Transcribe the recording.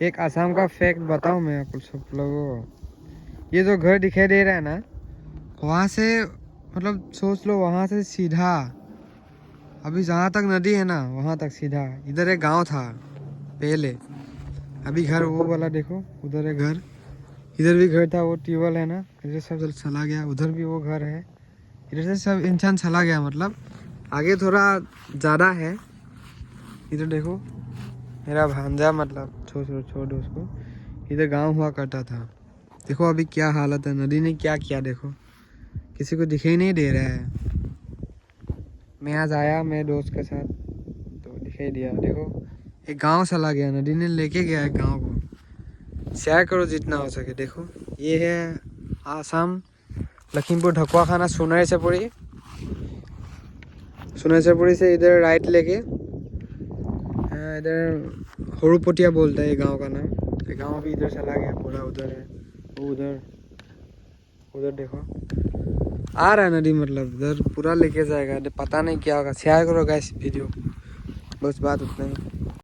एक आसाम का फैक्ट बताऊं मैं आप सब लोगों को। ये जो घर दिखाई दे रहा है ना, वहाँ से मतलब सोच लो, वहाँ से सीधा अभी जहाँ तक नदी है ना, वहाँ तक सीधा इधर एक गांव था पहले। अभी घर वो वाला देखो, उधर है घर, इधर भी घर था, वो ट्यूबवेल है ना, इधर सब चला गया, उधर भी वो घर है, इधर से सब इंसान चला गया। मतलब आगे थोड़ा ज़्यादा है। इधर देखो मेरा भांजा, मतलब छोड़ दो उसको, इधर गांव हुआ करता था। देखो अभी क्या हालत है, नदी ने क्या किया देखो, किसी को दिखाई नहीं दे रहा है। मैं आज आया मेरे दोस्त के साथ तो दिखाई दिया। देखो एक गांव चला गया, नदी ने लेके गया एक गांव को। शेयर करो जितना हो सके। देखो ये है आसाम, लखीमपुर ढकुआ खाना, सोनाइचापुरी से इधर राइट लेके इधर होरुपटिया बोलता है ये गांव का नाम। ये गांव भी इधर चला गया पूरा, उधर है वो, उधर देखो आ रहा है नदी, मतलब इधर पूरा लेके जाएगा। पता नहीं क्या होगा। शेयर करो गाइस वीडियो, बस बात उतना ही।